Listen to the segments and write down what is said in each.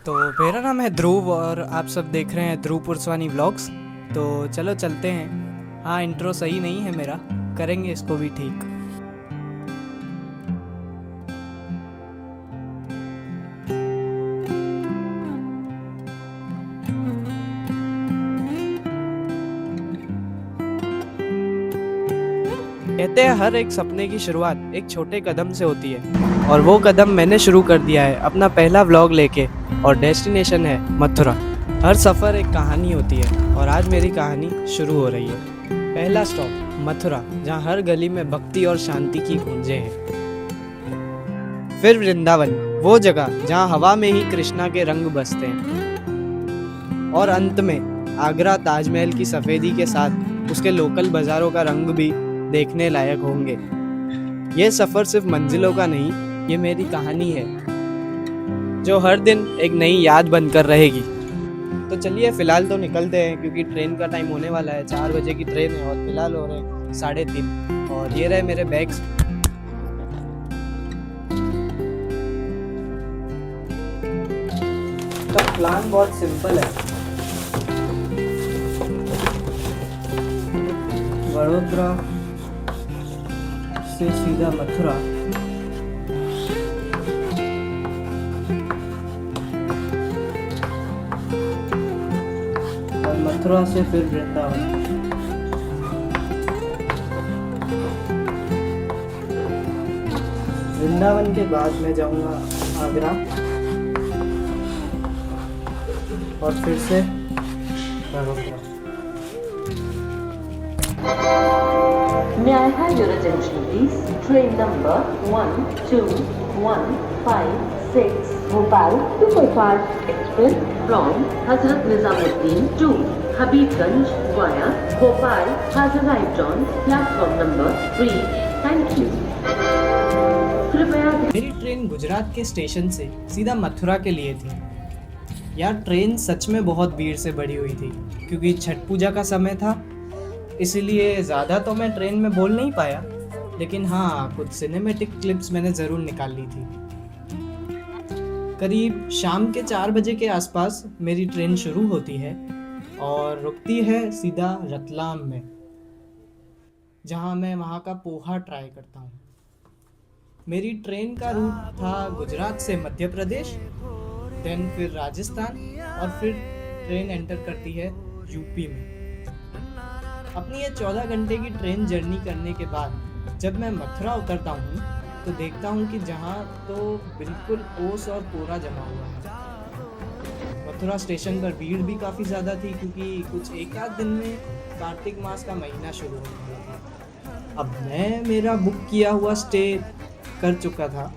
तो मेरा नाम है ध्रुव और आप सब देख रहे हैं ध्रुव पुरस्वानी व्लॉग्स। तो चलो चलते हैं। हाँ, इंट्रो सही नहीं है मेरा, करेंगे इसको भी ठीक। कहते हैं हर एक सपने की शुरुआत एक छोटे कदम से होती है, और वो कदम मैंने शुरू कर दिया है अपना पहला व्लॉग लेके, और डेस्टिनेशन है मथुरा। हर सफ़र एक कहानी होती है और आज मेरी कहानी शुरू हो रही है। पहला स्टॉप मथुरा, जहाँ हर गली में भक्ति और शांति की गूंजें हैं। फिर वृंदावन, वो जगह जहाँ हवा में ही कृष्णा के रंग बसते हैं। और अंत में आगरा ताजमहल की सफ़ेदी के साथ उसके लोकल बाज़ारों का रंग भी देखने लायक होंगे। ये सफ़र सिर्फ मंजिलों का नहीं, ये मेरी कहानी है जो हर दिन एक नई याद बनकर रहेगी। तो चलिए फिलहाल तो निकलते हैं, क्योंकि ट्रेन का टाइम होने वाला है। 4 बजे की ट्रेन है और फिलहाल हो रहे हैं 3:30। और ये रहे मेरे बैग्स। तो प्लान बहुत सिंपल है। वडोदरा से सीधा मथुरा, और मथुरा से फिर वृंदावन। वृंदावन के बाद मैं जाऊंगा आगरा और फिर से Vadodara. May I have your attention, please? Train number 12156 Bhopal Superfast Express from Hazrat Nizamuddin to Habibganj via Bhopal has arrived on platform number 3. Thank you. कृपया मेरी ट्रेन गुजरात के स्टेशन से सीधा मथुरा के लिए थी। यार, ट्रेन सच में बहुत भीड़ से भरी हुई थी, क्योंकि छठ पूजा का समय था। इसीलिए ज़्यादा तो मैं ट्रेन में बोल नहीं पाया, लेकिन हाँ, कुछ सिनेमैटिक क्लिप्स मैंने ज़रूर निकाल ली थी। करीब शाम के 4 बजे के आसपास मेरी ट्रेन शुरू होती है और रुकती है सीधा रतलाम में, जहाँ मैं वहाँ का पोहा ट्राई करता हूँ। मेरी ट्रेन का रूट था गुजरात से मध्य प्रदेश, देन फिर राजस्थान, और फिर ट्रेन एंटर करती है यूपी में। अपनी ये 14 घंटे की ट्रेन जर्नी करने के बाद जब मैं मथुरा उतरता हूँ तो देखता हूँ कि जहाँ तो बिल्कुल ओस और कोहरा जमा हुआ है। मथुरा स्टेशन पर भीड़ भी काफ़ी ज़्यादा थी, क्योंकि कुछ एक आध दिन में कार्तिक मास का महीना शुरू होने वाला था। अब मैं मेरा बुक किया हुआ स्टे कर चुका था।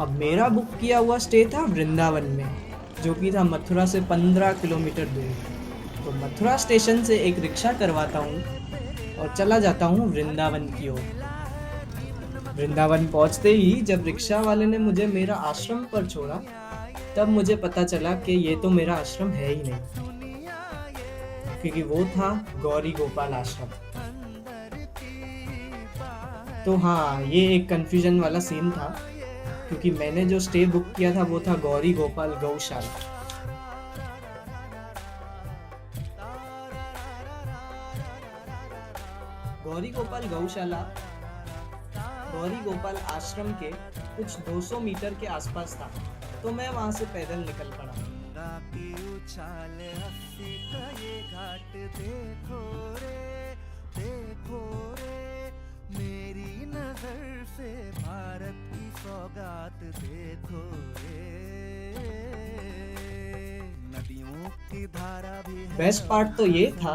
अब मेरा बुक किया हुआ स्टे था वृंदावन में, जो कि था मथुरा से 15 किलोमीटर दूर। तो मथुरा स्टेशन से एक रिक्शा करवाता हूँ और चला जाता हूँ वृंदावन की ओर। वृंदावन पहुँचते ही जब रिक्शा वाले ने मुझे मेरा आश्रम पर छोड़ा, तब मुझे पता चला कि ये तो मेरा आश्रम है ही नहीं, क्योंकि वो था गौरी गोपाल आश्रम। तो हाँ, ये एक कंफ्यूजन वाला सीन था, क्योंकि मैंने जो स्टे बुक किया था वो था गौरी गोपाल गौशाला। गौरी गोपाल गौशाला गौरी गोपाल आश्रम के कुछ 200 मीटर के आसपास था, तो मैं वहां से पैदल निकल पड़ा। मेरी नजर से भारत की सौगात देखो रे, नदियों की धारा भी है। बेस्ट पार्ट तो ये था,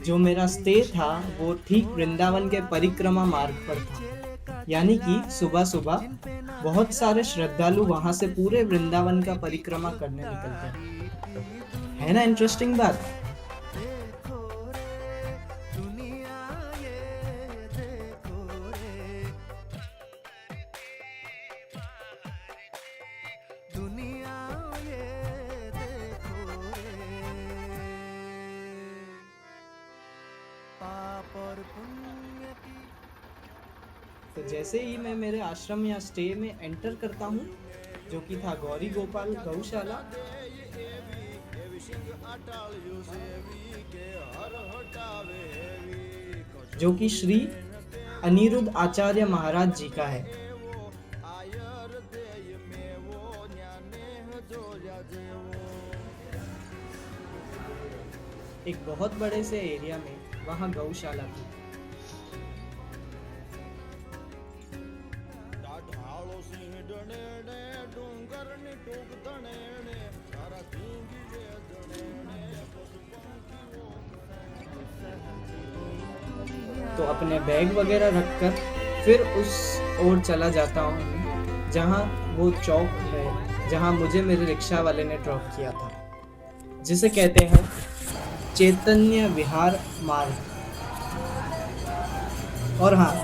जो मेरा स्टे था वो ठीक वृंदावन के परिक्रमा मार्ग पर था। यानी कि सुबह सुबह बहुत सारे श्रद्धालु वहां से पूरे वृंदावन का परिक्रमा करने निकलते हैं। है ना इंटरेस्टिंग बात? फिर जैसे ही मैं मेरे आश्रम या स्टे में एंटर करता हूँ, जो कि था गौरी गोपाल गौशाला, जो कि श्री अनिरुद्ध आचार्य महाराज जी का है। एक बहुत बड़े से एरिया में वहाँ गौशाला थी। तो अपने बैग वगैरह रखकर फिर उस ओर चला जाता हूँ जहाँ वो चौक है, जहाँ मुझे मेरे रिक्शा वाले ने ड्रॉप किया था, जिसे कहते हैं चैतन्य विहार मार्ग। और हाँ,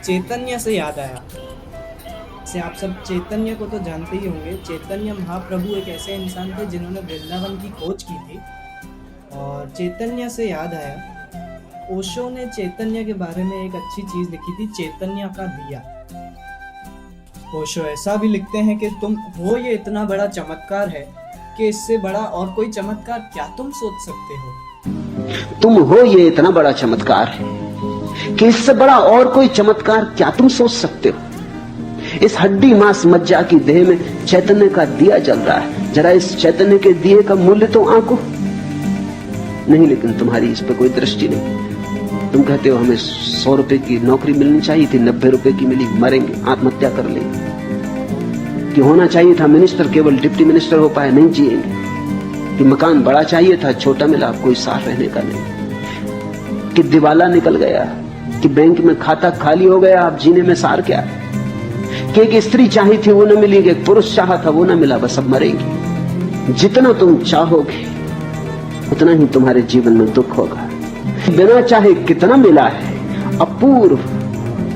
चैतन्य से याद आया, से आप सब चैतन्य को तो जानते ही होंगे। चैतन्य महाप्रभु एक ऐसे इंसान थे जिन्होंने वृंदावन की खोज की थी। और चैतन्य से याद आया, ओशो ने चैतन्य के बारे में एक अच्छी चीज लिखी थी, चैतन्य का दिया। ओशो ऐसा भी लिखते हैं कि तुम हो ये इतना बड़ा चमत्कार है कि इससे बड़ा और कोई चमत्कार क्या तुम सोच सकते हो। तुम हो ये इतना बड़ा चमत्कार है कि इससे बड़ा और कोई चमत्कार क्या तुम सोच सकते हो। इस हड्डी मांस मज्जा की देह में चैतन्य का दिया जल रहा है, जरा इस चैतन्य के दिए का मूल्य तो आंको। नहीं, लेकिन तुम्हारी इस पे कोई दृष्टि नहीं। तुम कहते हो हमें 100 रुपए की नौकरी मिलनी चाहिए थी, 90 रुपए की मिली, मरेंगे, आत्महत्या कर लेंगे। कि होना चाहिए था मिनिस्टर, केवल डिप्टी मिनिस्टर हो पाए, नहीं जिएंगे। कि मकान बड़ा चाहिए था, छोटा मिला, कोई साथ रहने का नहीं। कि दिवाला निकल गया, कि बैंक में खाता खाली हो गया, अब जीने में सार क्या। कि एक स्त्री चाही थी वो न मिली, एक पुरुष चाहा था वो न मिला, बस अब मरेंगे। जितना तुम चाहोगे उतना ही तुम्हारे जीवन में दुख होगा। बिना चाहे कितना मिला है, अपूर्व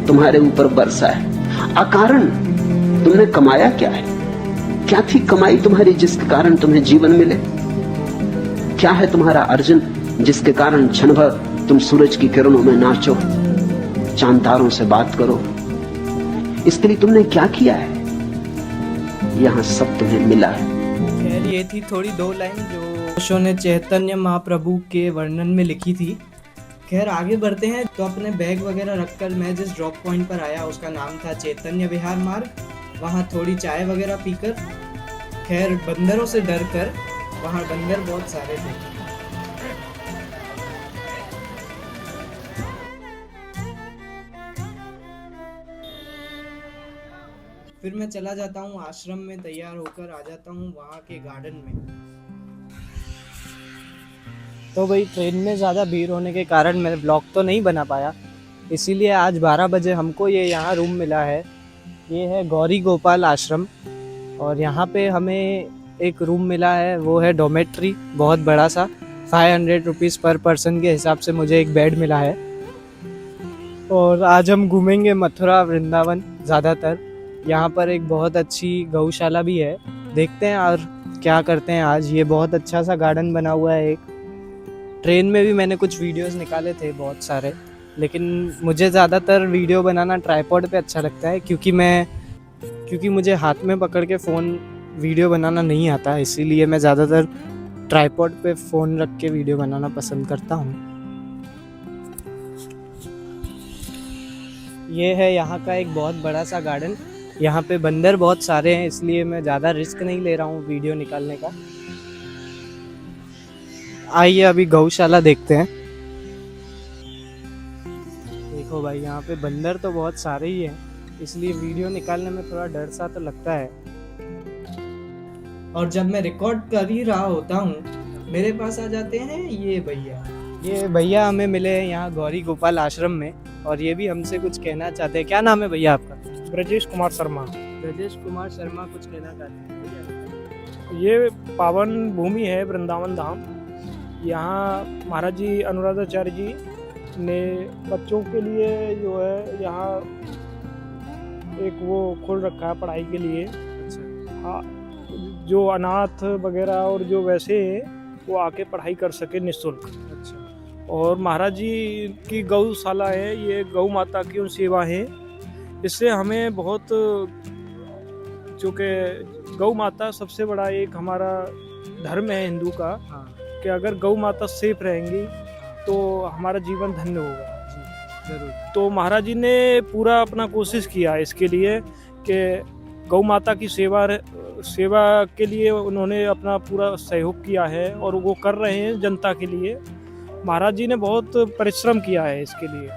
तुम्हारे ऊपर बरसा है। अकारण तुमने कमाया क्या है? क्या थी कमाई तुम्हारी जिसके कारण तुम्हें जीवन मिले? क्या है तुम्हारा अर्जन जिसके कारण क्षण भर तुम सूरज की किरणों में नाचो, चांद तारों से बात करो? इसके लिए तुमने क्या किया है? यहां सब तुम्हें मिला है। खैर, ये थी थोड़ी 2 लाइन जो ओशो ने चैतन्य महाप्रभु के वर्णन में लिखी थी। खैर, आगे बढ़ते हैं। तो अपने बैग वगैरह रखकर मैं जिस ड्रॉप पॉइंट पर आया उसका नाम था चैतन्य विहार मार्ग। वहाँ थोड़ी चाय वगैरह पीकर, खैर बंदरों से डर कर, वहाँ बंदर बहुत सारे थे, फिर मैं चला जाता हूँ आश्रम में, तैयार होकर आ जाता हूँ वहाँ के गार्डन में। तो भाई, ट्रेन में ज़्यादा भीड़ होने के कारण मैं ब्लॉग तो नहीं बना पाया, इसीलिए आज 12 बजे हमको ये यहाँ रूम मिला है। ये है गौरी गोपाल आश्रम, और यहाँ पे हमें एक रूम मिला है, वो है डोमेट्री, बहुत बड़ा सा। 500 रुपीज़ पर पर्सन के हिसाब से मुझे एक बेड मिला है। और आज हम घूमेंगे मथुरा वृंदावन ज़्यादातर। यहाँ पर एक बहुत अच्छी गौशाला भी है, देखते हैं और क्या करते हैं आज। ये बहुत अच्छा सा गार्डन बना हुआ है एक। ट्रेन में भी मैंने कुछ वीडियोस निकाले थे बहुत सारे, लेकिन मुझे ज़्यादातर वीडियो बनाना ट्राइपॉड पे अच्छा लगता है, क्योंकि मुझे हाथ में पकड़ के फ़ोन वीडियो बनाना नहीं आता, इसीलिए मैं ज़्यादातर ट्राइपॉड पे फ़ोन रख के वीडियो बनाना पसंद करता हूँ। ये है यहाँ का एक बहुत बड़ा सा गार्डन। यहाँ पे बंदर बहुत सारे हैं, इसलिए मैं ज़्यादा रिस्क नहीं ले रहा हूँ वीडियो निकालने का। आइए अभी गौशाला देखते हैं। देखो भाई, यहाँ पे बंदर तो बहुत सारे ही हैं, इसलिए वीडियो निकालने में थोड़ा डर सा तो लगता है। और जब मैं रिकॉर्ड कर ही रहा होता हूँ, मेरे पास आ जाते हैं ये भैया। ये भैया हमें मिले हैं यहाँ गौरी गोपाल आश्रम में, और ये भी हमसे कुछ कहना चाहते हैं। क्या नाम है भैया आपका? ब्रजेश कुमार शर्मा। ब्रजेश कुमार शर्मा कुछ कहना चाहते हैं? ये पावन भूमि है वृंदावन धाम। यहाँ महाराज जी अनुराधाचार्य जी ने बच्चों के लिए जो है यहाँ एक वो खोल रखा है पढ़ाई के लिए। हाँ, जो अनाथ वगैरह और जो वैसे वो आके पढ़ाई कर सके निःशुल्क। और महाराज जी की गौशाला है, ये गौ माता की सेवा है। इससे हमें बहुत, चूँकि गौ माता सबसे बड़ा एक हमारा धर्म है हिंदू का, हाँ कि अगर गौ माता सेफ रहेंगी तो हमारा जीवन धन्य होगा। जरूर। तो महाराज जी ने पूरा अपना कोशिश किया इसके लिए कि गौ माता की सेवा के लिए उन्होंने अपना पूरा सहयोग किया है और वो कर रहे हैं जनता के लिए। महाराज जी ने बहुत परिश्रम किया है इसके लिए,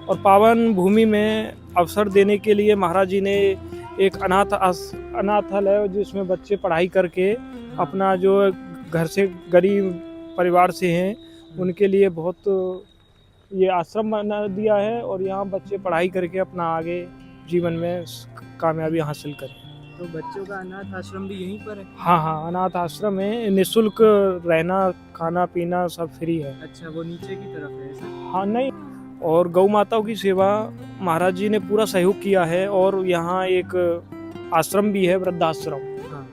और पावन भूमि में अवसर देने के लिए महाराज जी ने एक अनाथालय जिसमें बच्चे पढ़ाई करके अपना जो घर से गरीब परिवार से हैं उनके लिए बहुत ये आश्रम बना दिया है, और यहाँ बच्चे पढ़ाई करके अपना आगे जीवन में कामयाबी हासिल करें। तो बच्चों का अनाथ आश्रम भी यहीं पर है? हाँ, अनाथ आश्रम है, निःशुल्क रहना खाना पीना सब फ्री है। अच्छा, वो नीचे की तरफ है ऐसा? हाँ, नहीं, और गौ माताओं की सेवा महाराज जी ने पूरा सहयोग किया है, और यहाँ एक आश्रम भी है, वृद्धाश्रम। हाँ।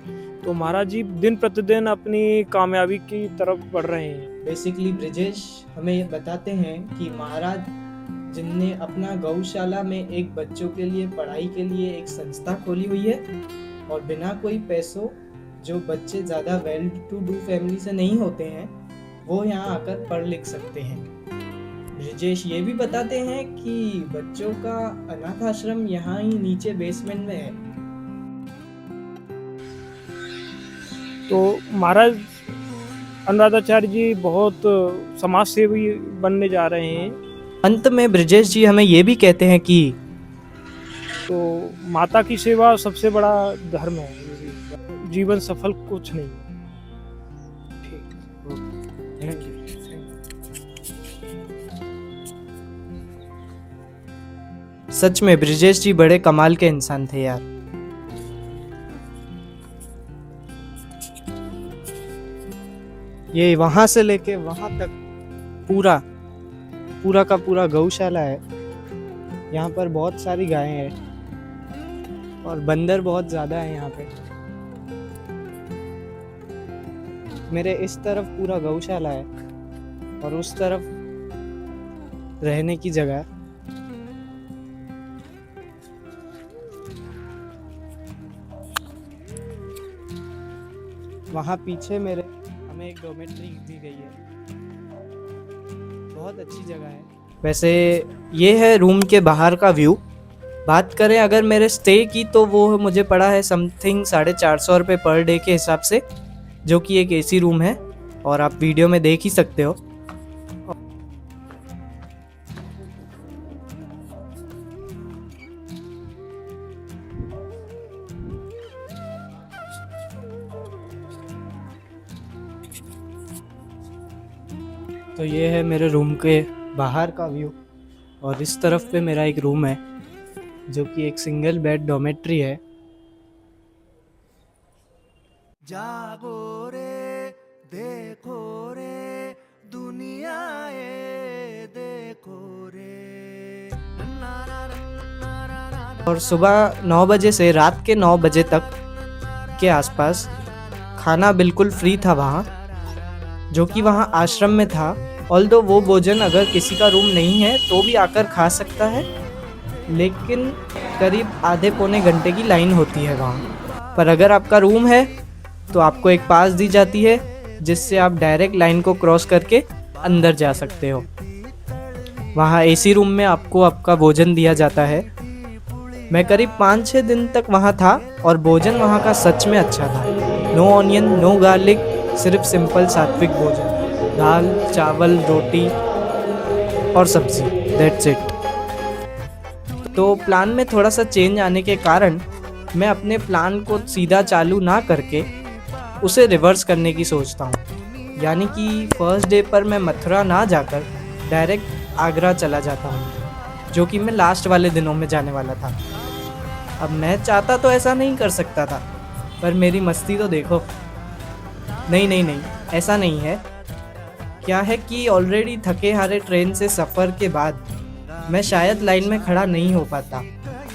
तो महाराज जी दिन प्रतिदिन अपनी कामयाबी की तरफ बढ़ रहे हैं। बेसिकली ब्रिजेश हमें ये बताते हैं कि महाराज जिनने अपना गौशाला में एक बच्चों के लिए पढ़ाई के लिए एक संस्था खोली हुई है, और बिना कोई पैसों, जो बच्चे ज़्यादा वेल टू डू फैमिली से नहीं होते हैं वो यहाँ आकर पढ़ लिख सकते हैं। ब्रिजेश ये भी बताते हैं कि बच्चों का अनाथ आश्रम यहाँ ही नीचे बेसमेंट में है। तो महाराज अनुराधाचार्य जी बहुत समाज सेवी बनने जा रहे हैं। अंत में ब्रिजेश जी हमें ये भी कहते हैं कि तो माता की सेवा सबसे बड़ा धर्म है, जीवन सफल कुछ नहीं। ठीक, थैंक यू। सच में ब्रिजेश जी बड़े कमाल के इंसान थे यार। ये वहां से लेके वहां तक पूरा का पूरा गौशाला है। यहाँ पर बहुत सारी गायें हैं और बंदर बहुत ज़्यादा है यहाँ पे। मेरे इस तरफ पूरा गौशाला है और उस तरफ रहने की जगह है। वहाँ पीछे हमें एक डॉर्मेट्री दी गई है, बहुत अच्छी जगह है। वैसे ये है रूम के बाहर का व्यू। बात करें अगर मेरे स्टे की तो वो मुझे पड़ा है समथिंग 450 रुपये पर डे के हिसाब से, जो कि एक एसी रूम है और आप वीडियो में देख ही सकते हो। तो ये है मेरे रूम के बाहर का व्यू और इस तरफ पे मेरा एक रूम है जो कि एक सिंगल बेड डॉर्मेट्री है। जागो रे देखो रे दुनिया ये देखो रे। और सुबह 9 बजे से रात के 9 बजे तक के आसपास खाना बिल्कुल फ्री था वहाँ, जो कि वहाँ आश्रम में था। ऑल्दो वो भोजन अगर किसी का रूम नहीं है तो भी आकर खा सकता है, लेकिन करीब आधे पौने घंटे की लाइन होती है वहाँ पर। अगर आपका रूम है तो आपको एक पास दी जाती है जिससे आप डायरेक्ट लाइन को क्रॉस करके अंदर जा सकते हो। वहाँ एसी रूम में आपको आपका भोजन दिया जाता है। मैं करीब 5-6 दिन तक वहाँ था और भोजन वहाँ का सच में अच्छा था। नो ऑनियन, नो गार्लिक, सिर्फ सिंपल सात्विक भोजन, दाल चावल रोटी और सब्जी, दैट्स इट। तो प्लान में थोड़ा सा चेंज आने के कारण मैं अपने प्लान को सीधा चालू ना करके उसे रिवर्स करने की सोचता हूँ। यानी कि फर्स्ट डे पर मैं मथुरा ना जाकर डायरेक्ट आगरा चला जाता हूँ, जो कि मैं लास्ट वाले दिनों में जाने वाला था। अब मैं चाहता तो ऐसा नहीं कर सकता था, पर मेरी मस्ती तो देखो। नहीं, ऐसा नहीं है। क्या है कि ऑलरेडी थके हारे ट्रेन से सफ़र के बाद मैं शायद लाइन में खड़ा नहीं हो पाता।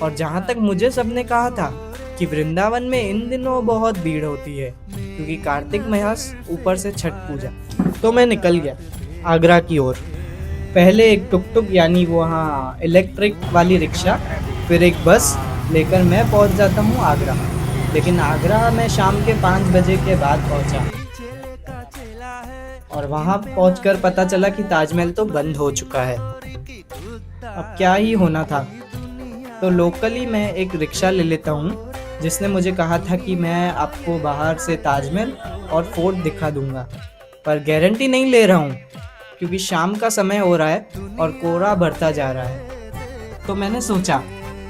और जहाँ तक मुझे सबने कहा था कि वृंदावन में इन दिनों बहुत भीड़ होती है क्योंकि कार्तिक मास, ऊपर से छठ पूजा। तो मैं निकल गया आगरा की ओर। पहले एक टुक टुक यानी वो हाँ इलेक्ट्रिक वाली रिक्शा, फिर एक बस लेकर मैं पहुंच जाता हूँ आगरा। लेकिन आगरा मैं शाम के 5 बजे के बाद पहुंचा और वहां पहुंचकर पता चला कि ताजमहल तो बंद हो चुका है। अब क्या ही होना था। तो लोकली मैं एक रिक्शा ले लेता हूँ जिसने मुझे कहा था कि मैं आपको बाहर से ताजमहल और फोर्ट दिखा दूंगा, पर गारंटी नहीं ले रहा हूँ क्योंकि शाम का समय हो रहा है और कोहरा बढ़ता जा रहा है। तो मैंने सोचा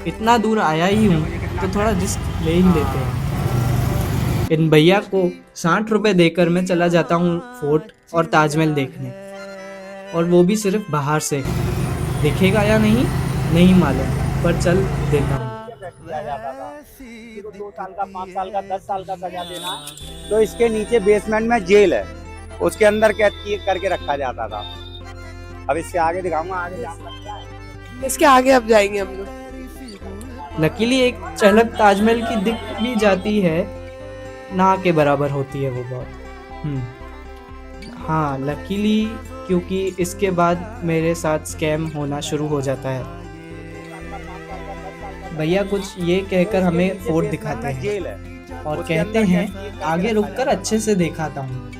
इतना दूर आया ही हूँ तो थोड़ा रिस्क ले ही लेते हैं। इन भैया को 60 रुपए देकर मैं चला जाता हूँ फोर्ट और ताजमहल देखने, और वो भी सिर्फ बाहर से। दिखेगा या नहीं मालूम, पर चल देता हूँ। 2 साल का, 5 साल का, 10 साल का सजा देना, तो इसके नीचे बेसमेंट में जेल है, उसके अंदर कैद करके रखा जाता था। अब इससे आगे दिखाऊंगा, आगे जाऊंगा। इसके आगे अब जाएंगे हम लोग। लकीली एक झलक ताजमहल की दिख भी जाती है, ना के बराबर होती है वो बहुत। हाँ लकीली, क्योंकि इसके बाद मेरे साथ स्कैम होना शुरू हो जाता है। भैया कुछ ये कहकर हमें फोर्ट दिखाते हैं और कहते हैं आगे रुककर अच्छे से दिखाता हूँ,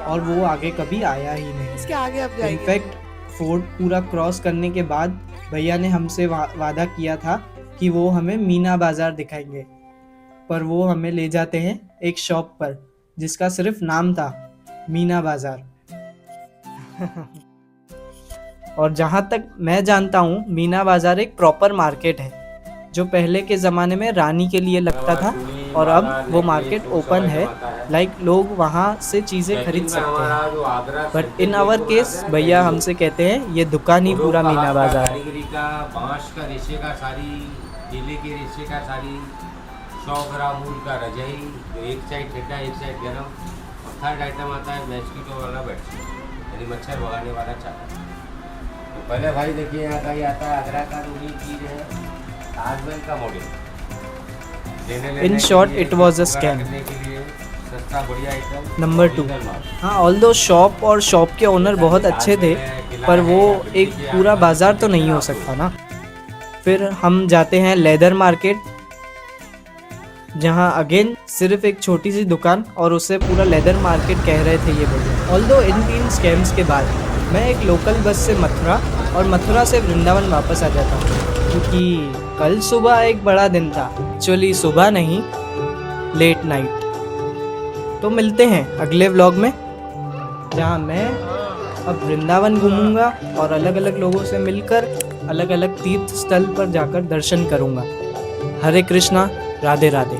और वो आगे कभी आया ही नहीं। इसके आगे अब जाएंगे। इनफैक्ट फोर्ट पूरा क्रॉस करने के बाद भैया ने हमसे वादा किया था कि वो हमें मीना बाजार दिखाएंगे, पर वो हमें ले जाते हैं एक शॉप पर जिसका सिर्फ नाम था मीना बाजार। और जहाँ तक मैं जानता हूँ मीना बाजार एक प्रॉपर मार्केट है जो पहले के ज़माने में रानी के लिए लगता था, और अब वो मार्केट ओपन है, लाइक लोग वहाँ से चीज़ें खरीद सकते हैं। बट इन आवर केस भैया हमसे कहते हैं ये दुकान ही पूरा मीना बाजार है। कारीगरी का, बांस का रेशे का साड़ी, केले के रेशे का साड़ी, 100 ग्राम ऊन का रजाई, जो एक साइड ठंडा एक साइड गर्म, और थर्ड आइटम आता है मस्कीटो वाला बेडशीट, यानी मच्छर भगाने वाला चादर। तो पहले भाई देखिए यहाँ का ही आता है आगरा का, जो ये चीज़ है ताजमहल का model. In short, it was a scam. सस्ता बढ़िया आइटम। नंबर 2, हाँ ऑल्दो शॉप और शॉप के ओनर बहुत अच्छे थे, पर वो एक पूरा बाजार तो नहीं हो सकता ना। फिर हम जाते हैं लेदर मार्केट, जहाँ अगेन सिर्फ एक छोटी सी दुकान और उसे पूरा लेदर मार्केट कह रहे थे ये भैया। ऑल्दो इन 3 स्कैम्स के बाद मैं एक लोकल बस से मथुरा और मथुरा से वृंदावन वापस आ जाता हूँ, क्योंकि कल सुबह एक बड़ा दिन था। एक्चुअली सुबह नहीं, लेट नाइट। तो मिलते हैं अगले व्लॉग में, जहाँ मैं अब वृंदावन घूमूंगा और अलग अलग लोगों से मिलकर अलग अलग तीर्थ स्थल पर जाकर दर्शन करूंगा। हरे कृष्णा, राधे राधे।